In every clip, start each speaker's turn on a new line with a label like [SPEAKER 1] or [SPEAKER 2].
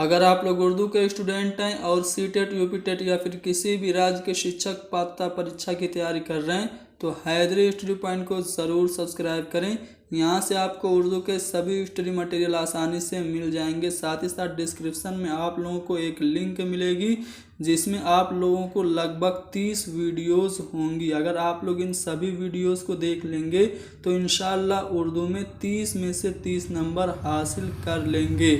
[SPEAKER 1] अगर आप लोग उर्दू के स्टूडेंट हैं और सीटेट, यूपीटेट या फिर किसी भी राज्य के शिक्षक पात्रता परीक्षा की तैयारी कर रहे हैं तो हैदरी स्टडी पॉइंट को ज़रूर सब्सक्राइब करें। यहाँ से आपको उर्दू के सभी स्टडी मटेरियल आसानी से मिल जाएंगे। साथ ही साथ डिस्क्रिप्शन में आप लोगों को एक लिंक मिलेगी जिसमें आप लोगों को लगभग 30 वीडियोस होंगी। अगर आप लोग इन सभी वीडियोस को देख लेंगे तो इंशाल्लाह उर्दू में 30 में से 30 नंबर हासिल कर लेंगे।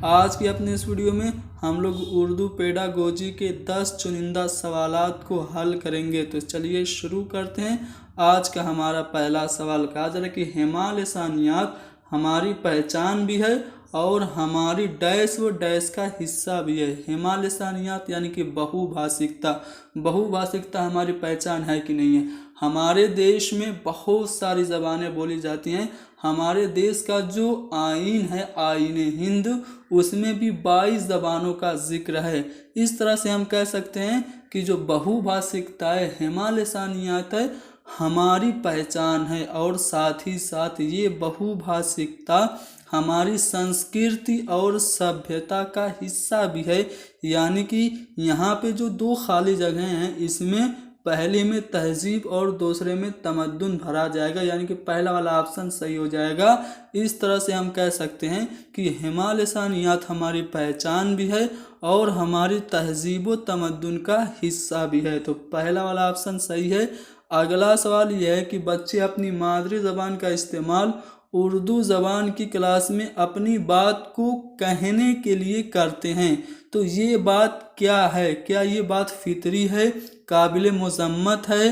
[SPEAKER 1] आज की अपने इस वीडियो में हम लोग उर्दू पेडागोजी के 10 चुनिंदा सवालात को हल करेंगे। तो चलिए शुरू करते हैं। आज का हमारा पहला सवाल कहा जा रहा है कि हेमा लिसानियात हमारी पहचान भी है और हमारी डैश व डैश का हिस्सा भी है। हेमा लिसानियात यानी कि बहुभाषिकता। बहुभाषिकता हमारी पहचान है कि नहीं है। हमारे देश में बहुत सारी ज़बानें बोली जाती हैं। हमारे देश का जो आइन है, आइन हिंद, उसमें भी 22 ज़बानों का जिक्र है। इस तरह से हम कह सकते हैं कि जो बहुभाषिकता है, हेमा लिसानियात है, हमारी पहचान है और साथ ही साथ ये बहुभाषिकता हमारी संस्कृति और सभ्यता का हिस्सा भी है। यानी कि यहाँ पे जो दो खाली जगह हैं, इसमें पहले में तहजीब और दूसरे में तमद्दुन भरा जाएगा, यानी कि पहला वाला ऑप्शन सही हो जाएगा। इस तरह से हम कह सकते हैं कि हेमा लिसानियात हमारी पहचान भी है और हमारी तहजीब व तमद्दुन का हिस्सा भी है। तो पहला वाला ऑप्शन सही है। अगला सवाल यह है कि बच्चे अपनी मादरी ज़बान का इस्तेमाल उर्दू ज़बान की क्लास में अपनी बात को कहने के लिए करते हैं। तो ये बात क्या है? क्या ये बात फितरी है, काबिल मज़म्मत है,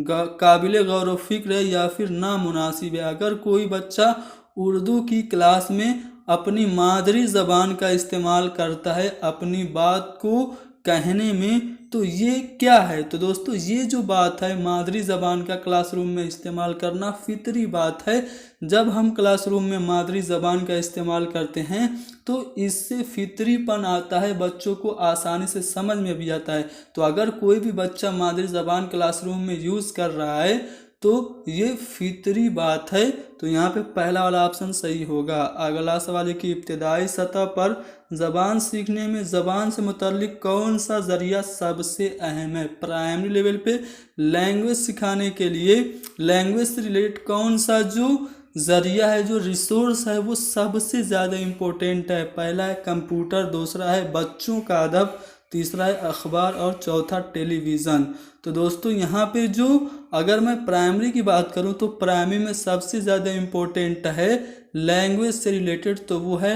[SPEAKER 1] काबिल गौर व फिक्र है या फिर नामुनासिब है? अगर कोई बच्चा उर्दू की क्लास में अपनी मादरी ज़बान का इस्तेमाल करता है अपनी बात को कहने में, तो ये क्या है? तो दोस्तों, ये जो बात है मादरी ज़बान का क्लासरूम में इस्तेमाल करना फितरी बात है। जब हम क्लासरूम में मादरी ज़बान का इस्तेमाल करते हैं तो इससे फितरीपन आता है, बच्चों को आसानी से समझ में भी आता है। तो अगर कोई भी बच्चा मादरी ज़बान क्लासरूम में यूज़ कर रहा है तो ये फितरी बात है। तो यहाँ पे पहला वाला ऑप्शन सही होगा। अगला सवाल है कि इब्तिदाई सतह पर ज़बान सीखने में ज़बान से मुतल्लिक कौन सा ज़रिया सबसे अहम है? प्राइमरी लेवल पे लैंग्वेज सिखाने के लिए लैंग्वेज से रिलेटेड कौन सा जो ज़रिया है, जो रिसोर्स है, वो सबसे ज़्यादा इम्पोर्टेंट है? पहला है कंप्यूटर, दूसरा है बच्चों का अदब, तीसरा है अखबार और चौथा टेलीविज़न। तो दोस्तों, यहाँ पे जो अगर मैं प्राइमरी की बात करूँ तो प्राइमरी में सबसे ज़्यादा इम्पोर्टेंट है लैंग्वेज से रिलेटेड, तो वो है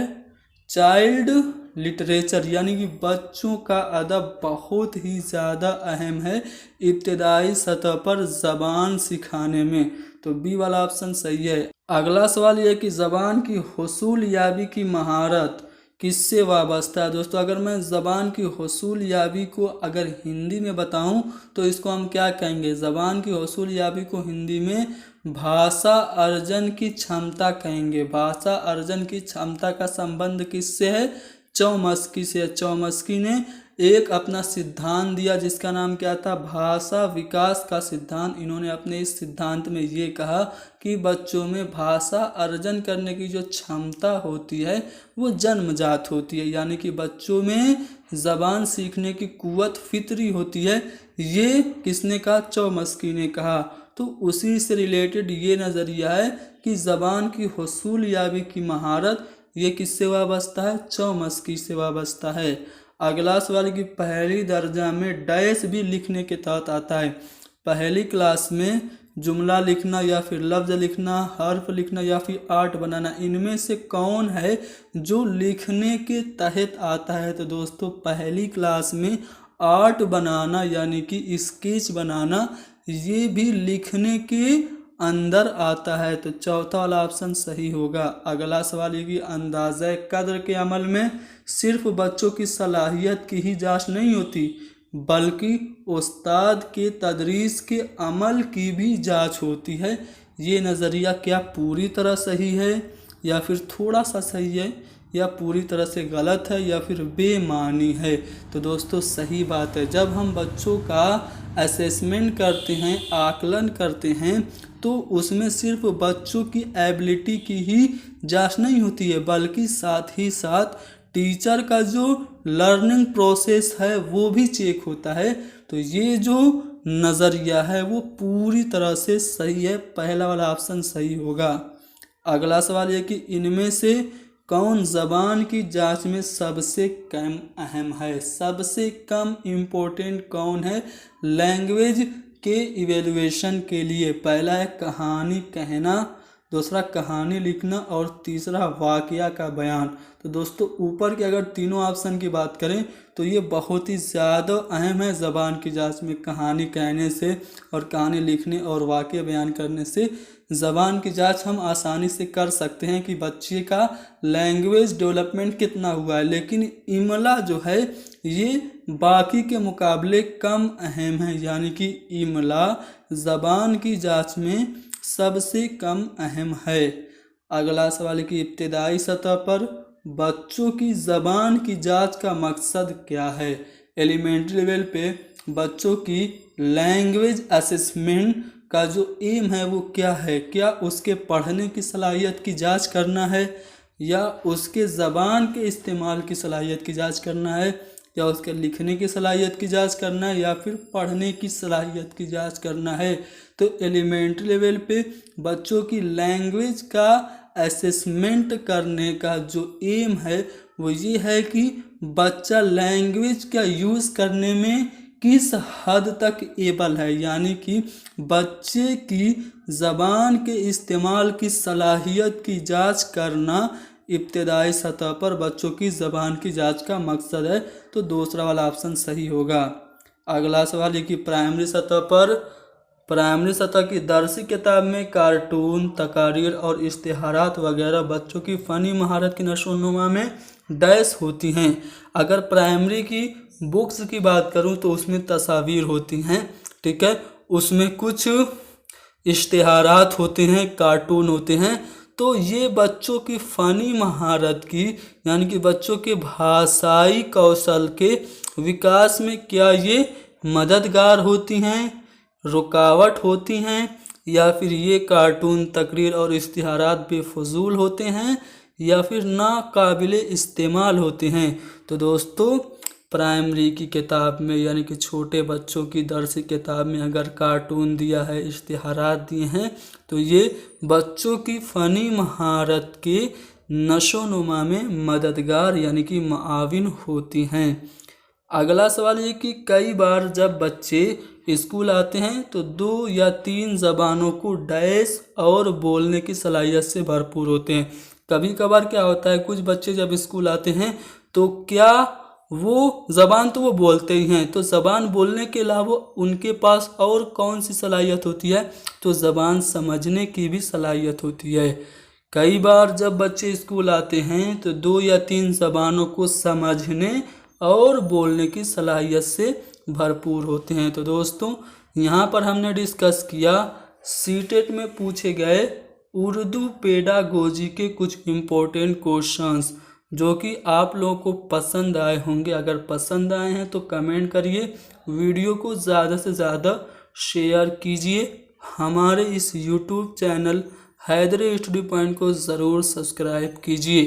[SPEAKER 1] चाइल्ड लिटरेचर, यानी कि बच्चों का अदब बहुत ही ज़्यादा अहम है इब्तिदाई सतह पर ज़बान सिखाने में। तो बी वाला ऑप्शन सही है। अगला सवाल यह है कि ज़बान की हुसूल याबी की महारत किससे वाबस्ता है? दोस्तों, अगर मैं ज़बान की हुसूल याबी को अगर हिंदी में बताऊं तो इसको हम क्या कहेंगे? ज़बान की हुसूल याबी को हिंदी में भाषा अर्जन की क्षमता कहेंगे। भाषा अर्जन की क्षमता का संबंध किससे है? चौमस्की से। चौमस्की ने एक अपना सिद्धांत दिया जिसका नाम क्या था? भाषा विकास का सिद्धांत। इन्होंने अपने इस सिद्धांत में ये कहा कि बच्चों में भाषा अर्जन करने की जो क्षमता होती है वो जन्मजात होती है, यानी कि बच्चों में ज़बान सीखने की कुव्वत फितरी होती है। ये किसने कहा? चौमस्की ने कहा। तो उसी से रिलेटेड ये नज़रिया है कि ज़बान की हुसूल याबी की महारत ये किससे वाबस्ता है? चौमस्की से वाबस्ता है। अगला सवाल कि पहली दर्जा में डैश भी लिखने के तहत आता है। पहली क्लास में जुमला लिखना या फिर लफ्ज़ लिखना, हर्फ लिखना या फिर आर्ट बनाना, इनमें से कौन है जो लिखने के तहत आता है? तो दोस्तों, पहली क्लास में आर्ट बनाना यानी कि स्केच बनाना ये भी लिखने के अंदर आता है। तो चौथा वाला ऑप्शन सही होगा। अगला सवाल ये कि अंदाज़े कद्र के अमल में सिर्फ बच्चों की सलाहियत की ही जांच नहीं होती बल्कि उस्ताद के तदरीस के अमल की भी जांच होती है। ये नज़रिया क्या पूरी तरह सही है या फिर थोड़ा सा सही है या पूरी तरह से गलत है या फिर बेमानी है? तो दोस्तों, सही बात है। जब हम बच्चों का असेसमेंट करते हैं, आकलन करते हैं, तो उसमें सिर्फ बच्चों की एबिलिटी की ही जांच नहीं होती है बल्कि साथ ही साथ टीचर का जो लर्निंग प्रोसेस है वो भी चेक होता है। तो ये जो नज़रिया है वो पूरी तरह से सही है, पहला वाला ऑप्शन सही होगा। अगला सवाल ये कि इनमें से कौन ज़बान की जांच में सबसे कम अहम है, सबसे कम इम्पोर्टेंट कौन है लैंग्वेज के इवेलुएशन के लिए। पहला है कहानी कहना, दूसरा कहानी लिखना और तीसरा वाकया का बयान। तो दोस्तों ऊपर के अगर तीनों ऑप्शन की बात करें तो ये बहुत ही ज़्यादा अहम है ज़बान की जांच में। कहानी कहने से और कहानी लिखने और वाकया बयान करने से ज़बान की जांच हम आसानी से कर सकते हैं कि बच्चे का लैंग्वेज डेवलपमेंट कितना हुआ है। लेकिन इमला जो है ये बाकी के मुकाबले कम अहम है, यानी कि इमला ज़बान की जांच में सबसे कम अहम है। अगला सवाल है कि इब्तदाई सतह पर बच्चों की ज़बान की जांच का मकसद क्या है। एलिमेंट्री लेवल पे बच्चों की लैंग्वेज असेसमेंट का जो एम है वो क्या है, क्या उसके पढ़ने की सलाहियत की जांच करना है, या उसके ज़बान के इस्तेमाल की सलाहियत की जांच करना है, या उसके लिखने की सलाहियत की जांच करना है, या फिर पढ़ने की सलाहियत की जांच करना है। तो एलिमेंट्री लेवल पे बच्चों की लैंग्वेज का असेसमेंट करने का जो एम है वो ये है कि बच्चा लैंग्वेज का यूज़ करने में किस हद तक एबल है, यानी कि बच्चे की ज़बान के इस्तेमाल की सलाहियत की जांच करना इब्तदाई सतह पर बच्चों की ज़बान की जांच का मकसद है। तो दूसरा वाला ऑप्शन सही होगा। अगला सवाल है कि प्राइमरी सतह की दरसी किताब में कार्टून, तकारीर और इश्तिहारात वगैरह बच्चों की फ़नी महारत की नशोनुमा में डैश होती हैं। अगर प्राइमरी की बुक्स की बात करूं तो उसमें तस्वीर होती हैं, ठीक है, उसमें कुछ इश्तिहारात होते हैं, कार्टून होते हैं। तो ये बच्चों की फ़नी महारत की, यानी कि बच्चों के भाषाई कौशल के विकास में क्या ये मददगार होती हैं, रुकावट होती हैं, या फिर ये कार्टून, तकरीर और इश्तिहारात बेफजूल होते हैं, या फिर नाकाबिले इस्तेमाल होते हैं। तो दोस्तों प्राइमरी की किताब में, यानी कि छोटे बच्चों की दरसी किताब में अगर कार्टून दिया है, इश्तिहारात दिए हैं, तो ये बच्चों की फ़नी महारत के नशोनुमा में मददगार यानी कि मुआविन होती हैं। अगला सवाल ये कि कई बार जब बच्चे स्कूल आते हैं तो 2 या 3 ज़बानों को डैश और बोलने की सलाहियत से भरपूर होते हैं। कभी कभार क्या होता है, कुछ बच्चे जब स्कूल आते हैं तो क्या वो ज़बान तो वो बोलते ही हैं, तो ज़बान बोलने के अलावा उनके पास और कौन सी सलाहियत होती है, तो ज़बान समझने की भी सलाहियत होती है। कई बार जब बच्चे स्कूल आते हैं तो 2 या 3 ज़बानों को समझने और बोलने की सलाहियत से भरपूर होते हैं। तो दोस्तों यहाँ पर हमने डिस्कस किया सीटेट में पूछे गए उर्दू पेडागोजी के कुछ इम्पोर्टेंट क्वेश्चंस, जो कि आप लोगों को पसंद आए होंगे। अगर पसंद आए हैं तो कमेंट करिए, वीडियो को ज़्यादा से ज़्यादा शेयर कीजिए, हमारे इस YouTube channel Haidari study point को ज़रूर सब्सक्राइब कीजिए।